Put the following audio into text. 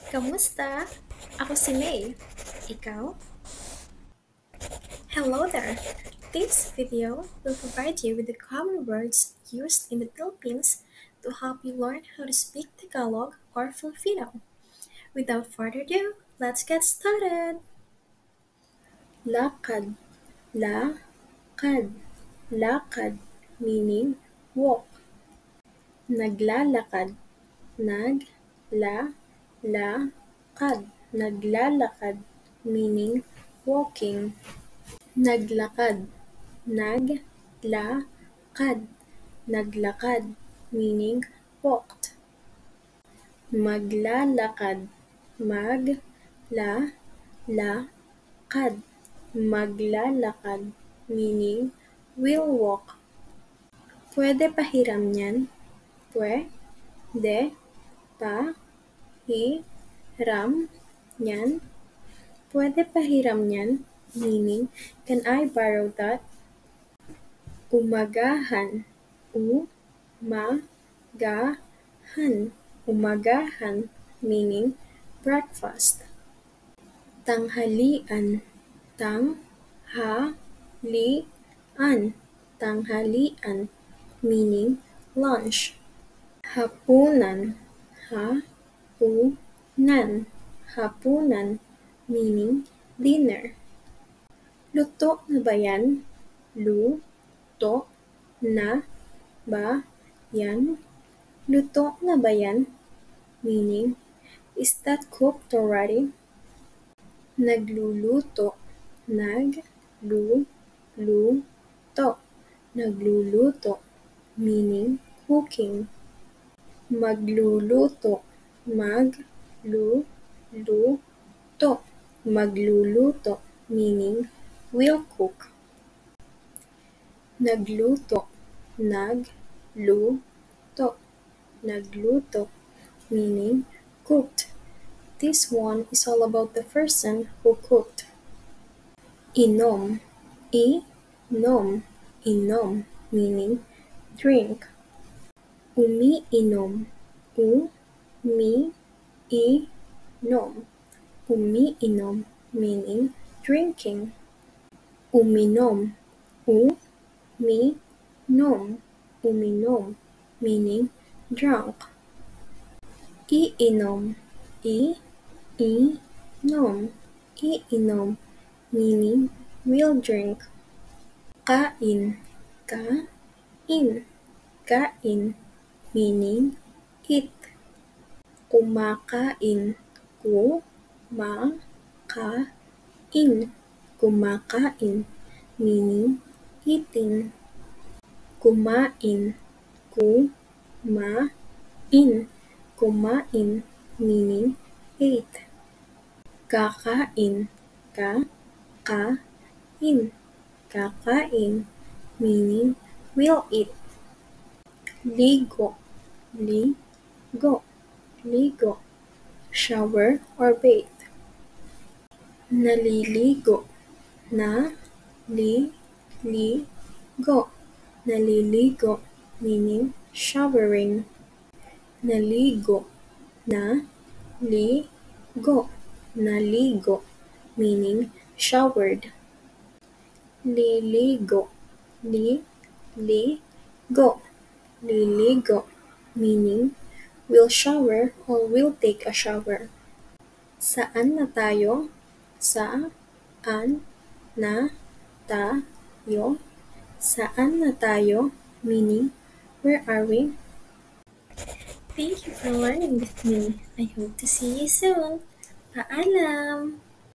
Kamusta? Ako si May. Ikaw? Hello there! This video will provide you with the common words used in the Philippines to help you learn how to speak Tagalog or Filipino. Without further ado, let's get started! Lakad, lakad, lakad, meaning walk. Naglalakad, naglalakad, naglalakad, meaning walking. Naglakad, naglakad, naglakad, meaning walked. Maglalakad, maglalakad, maglalakad, meaning will walk. Pwede pahiram niyan, pwede pahiram niyan, pwede pahiram niyan, meaning can I borrow that? Umagahan, umagahan, umagahan, meaning breakfast. Tanghalian, tanghalian, tanghalian, meaning lunch. Hapunan, hapunan, hapunan, meaning dinner. Luto na ba yan? Luto na ba yan? Luto na ba yan? Meaning, is that cooked already? Nagluluto, nagluluto, nagluluto, meaning cooking. Magluluto, magluluto, magluluto, meaning will cook. Nagluto, nagluto, nagluto, meaning cooked. This one is all about the person who cooked. Inom, inom, inom, meaning drink. Umiinom, umiinom, umiinom, meaning drinking. Uminom, uminom, uminom, meaning drunk. Iinom, iinom, iinom, meaning will drink. Kain, kain, kain, meaning eat. Kumakain, kumakain, kumakain, meaning eating. Kumain, kumain, kumain, meaning eat. Kakain, kakain, kakain, meaning will eat. Ligo, ligo, ligo, shower or bathe. Naliligo, naliligo, naliligo, meaning showering. Naligo, naligo, naligo, meaning showered. Liligo, liligo, liligo, meaning will shower or will take a shower. Saan na tayo? Saan na tayo? Saan na tayo? Meaning, where are we? Thank you for learning with me. I hope to see you soon. Paalam!